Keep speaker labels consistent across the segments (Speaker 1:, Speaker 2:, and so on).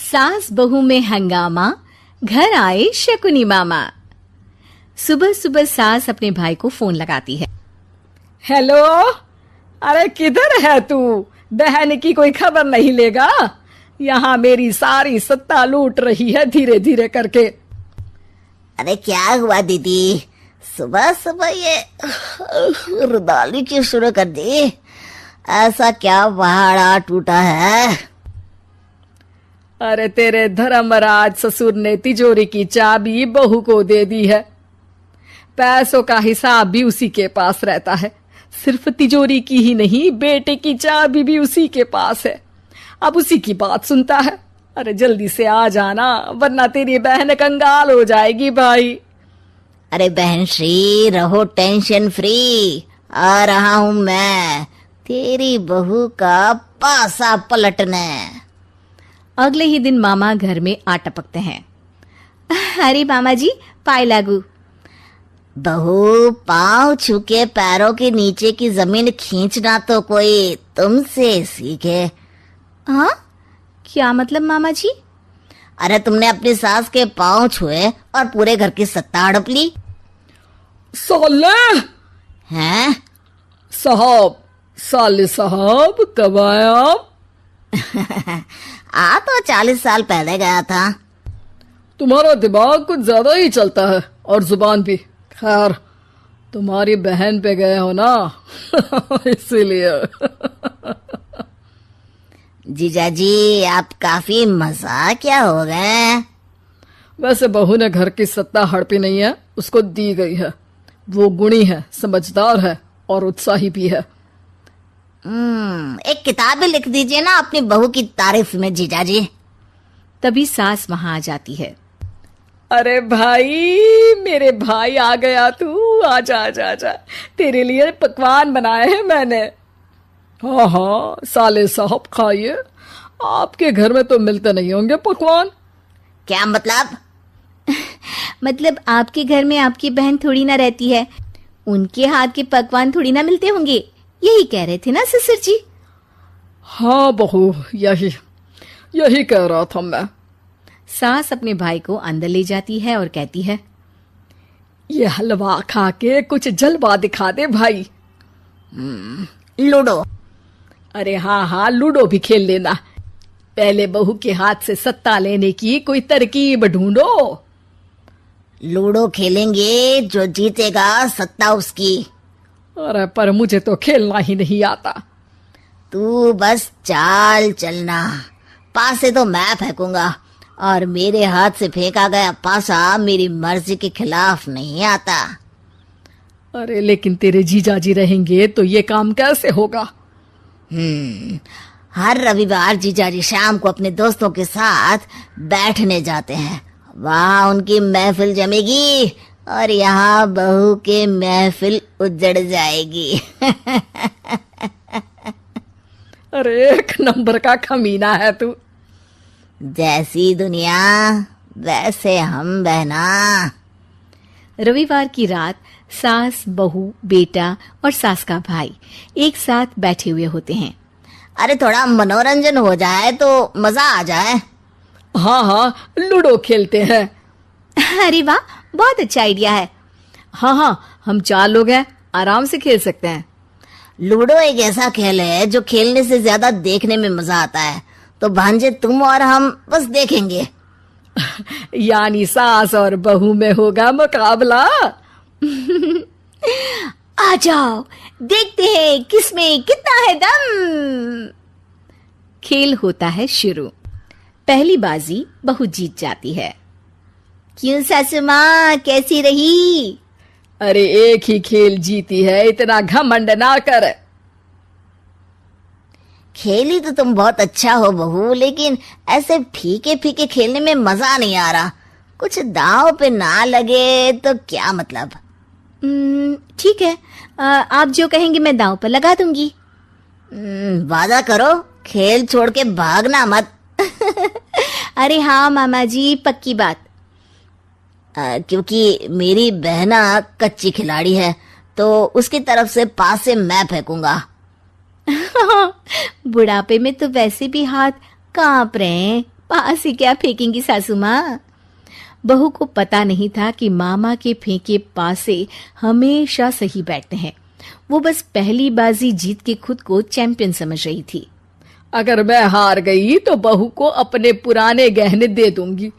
Speaker 1: सास बहू में हंगामा, घर आए शकुनी मामा। सुबह सुबह सास अपने भाई को फोन लगाती है।
Speaker 2: हेलो, अरे किधर है तू? बहन की कोई खबर नहीं लेगा? यहाँ मेरी सारी सत्ता लूट रही है धीरे धीरे करके।
Speaker 3: अरे क्या हुआ दीदी, सुबह सुबह ये रुदाली क्यों शुरू कर दी? ऐसा क्या पहाड़ा टूटा है?
Speaker 2: अरे तेरे धर्मराज ससुर ने तिजोरी की चाबी बहू को दे दी है। पैसों का हिसाब भी उसी के पास रहता है। सिर्फ तिजोरी की ही नहीं, बेटे की चाबी भी उसी के पास है। अब उसी की बात सुनता है। अरे जल्दी से आ जाना, वरना तेरी बहन कंगाल हो जाएगी भाई।
Speaker 3: अरे बहन श्री, रहो टेंशन फ्री, आ रहा हूं मैं तेरी बहू का पासा पलटने।
Speaker 1: अगले ही दिन मामा घर में आ टपकते हैं। अरे मामा जी, पाए लागू।
Speaker 3: बहू, पाँव छू के पैरों के नीचे की जमीन खींचना तो कोई तुमसे सीखे।
Speaker 1: हाँ, क्या मतलब मामा जी?
Speaker 3: अरे तुमने अपनी सास के पाँव छुए और पूरे घर की सत्ता हड़प ली।
Speaker 2: साले
Speaker 3: हैं?
Speaker 2: साहब, साले साहब कब आए आप?
Speaker 3: आ तो 40 साल पहले गया था।
Speaker 2: तुम्हारा दिमाग कुछ ज्यादा ही चलता है और जुबान भी। खैर, तुम्हारी बहन पे गए हो ना इसीलिए।
Speaker 3: जीजाजी, आप काफी मजाकिया हो गए।
Speaker 2: वैसे बहू ने घर की सत्ता हड़पी नहीं है, उसको दी गई है। वो गुणी है, समझदार है और उत्साही भी है।
Speaker 3: एक किताब भी लिख दीजिए ना अपनी बहू की तारीफ में जीजाजी।
Speaker 1: तभी सास वहां आ जाती है।
Speaker 2: अरे भाई, मेरे भाई आ गया तू। आजा आजा आजा, तेरे लिए पकवान बनाए हैं मैंने। हाँ हाँ साले साहब, खाइए। आपके घर में तो मिलते नहीं होंगे पकवान।
Speaker 3: क्या मतलब?
Speaker 1: मतलब आपके घर में आपकी बहन थोड़ी ना रहती है, उनके हाथ के पकवान थोड़ी ना मिलते होंगे, यही कह रहे थे ना ससुर जी?
Speaker 2: हाँ बहू, यही कह रहा था मैं।
Speaker 1: सास अपने भाई को अंदर ले जाती है और कहती है,
Speaker 2: ये हलवा खा के कुछ जलवा दिखा दे भाई।
Speaker 3: लूडो?
Speaker 2: अरे हाँ हाँ, लूडो भी खेल लेना। पहले बहू के हाथ से सत्ता लेने की कोई तरकीब ढूंढो।
Speaker 3: लूडो खेलेंगे, जो जीतेगा सत्ता उसकी।
Speaker 2: अरे पर मुझे तो खेलना ही नहीं आता।
Speaker 3: तू बस चाल चलना, पासे तो मैं फेंकूंगा और मेरे हाथ से फेंका गया पासा मेरी मर्जी के खिलाफ नहीं आता।
Speaker 2: अरे लेकिन तेरे जीजाजी रहेंगे तो ये काम कैसे होगा?
Speaker 3: हर रविवार जीजाजी शाम को अपने दोस्तों के साथ बैठने जाते हैं। वहाँ उनकी महफिल जमेगी और यहाँ बहू के महफिल उजड़ जाएगी।
Speaker 2: अरे एक नंबर का कमीना है तू।
Speaker 3: जैसी दुनिया वैसे हम बहना।
Speaker 1: रविवार की रात सास, बहू, बेटा और सास का भाई एक साथ बैठे हुए होते हैं।
Speaker 3: अरे थोड़ा मनोरंजन हो जाए तो मजा आ जाए।
Speaker 2: हाँ हाँ, लूडो खेलते हैं।
Speaker 1: अरे वाह, बहुत अच्छा आइडिया है।
Speaker 2: हाँ हाँ, हम 4 लोग हैं, आराम से खेल सकते हैं।
Speaker 3: लूडो एक ऐसा खेल है जो खेलने से ज्यादा देखने में मजा आता है। तो भांजे, तुम और हम बस देखेंगे।
Speaker 2: यानी सास और बहू में होगा मुकाबला।
Speaker 1: आ जाओ, देखते हैं किसमें कितना है दम। खेल होता है शुरू। पहली बाजी बहू जीत जाती है। क्यों सासू माँ, कैसी रही?
Speaker 2: अरे एक ही खेल जीती है, इतना घमंड ना कर।
Speaker 3: खेली तो तुम बहुत अच्छा हो बहू, लेकिन ऐसे फीके फीके खेलने में मजा नहीं आ रहा। कुछ दांव पे ना लगे तो क्या मतलब।
Speaker 1: ठीक है, आप जो कहेंगे मैं दांव पर लगा दूंगी।
Speaker 3: वादा करो, खेल छोड़ के भागना मत।
Speaker 1: अरे हाँ मामा जी, पक्की बात।
Speaker 3: क्योंकि मेरी बहना कच्ची खिलाड़ी है, तो उसकी तरफ से पास से मैं फेंकूंगा।
Speaker 1: बुढ़ापे में तो वैसे भी हाथ कांप रहे हैं, पास से क्या फेंकेंगी सासू माँ। बहू को पता नहीं था कि मामा के फेंके पासे हमेशा सही बैठते हैं। वो बस पहली बाजी जीत के खुद को चैंपियन समझ रही थी।
Speaker 2: अगर मैं हार गई तो बहू को अपने पुराने गहने दे दूंगी,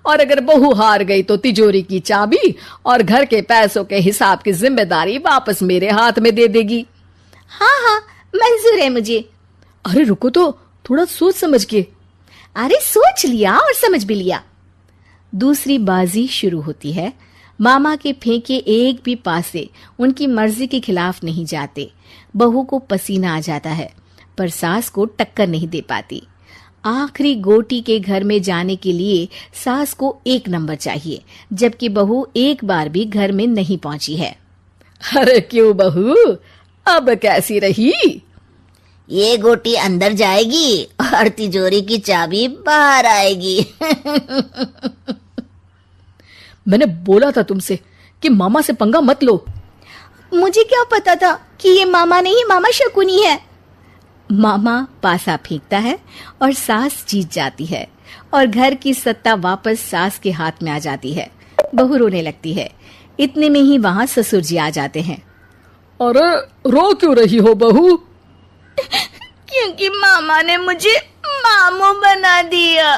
Speaker 2: और अगर बहू हार गई तो तिजोरी की चाबी और घर के पैसों के हिसाब की जिम्मेदारी वापस मेरे हाथ में दे देगी।
Speaker 1: हाँ हाँ, मंजूर है मुझे।
Speaker 2: अरे रुको तो, थोड़ा सोच समझ के।
Speaker 1: अरे सोच लिया और समझ भी लिया। दूसरी बाजी शुरू होती है। मामा के फेंके एक भी पासे उनकी मर्जी के खिलाफ नहीं जाते। बहू को पसीना आ जाता है, पर सास को टक्कर नहीं दे पाती। आखिरी गोटी के घर में जाने के लिए सास को 1 नंबर चाहिए, जबकि बहू एक बार भी घर में नहीं पहुंची है।
Speaker 2: अरे क्यों बहू, अब कैसी रही?
Speaker 3: ये गोटी अंदर जाएगी और तिजोरी की चाबी बाहर आएगी।
Speaker 2: मैंने बोला था तुमसे कि मामा से पंगा मत लो।
Speaker 1: मुझे क्या पता था कि ये मामा नहीं, मामा शकुनी है। मामा पासा फेंकता है और सास जीत जाती है और घर की सत्ता वापस सास के हाथ में आ जाती है। बहू रोने लगती है। इतने में ही वहां ससुर जी आ जाते हैं।
Speaker 2: अरे रो क्यों रही हो बहू?
Speaker 1: क्योंकि मामा ने मुझे मामू बना दिया।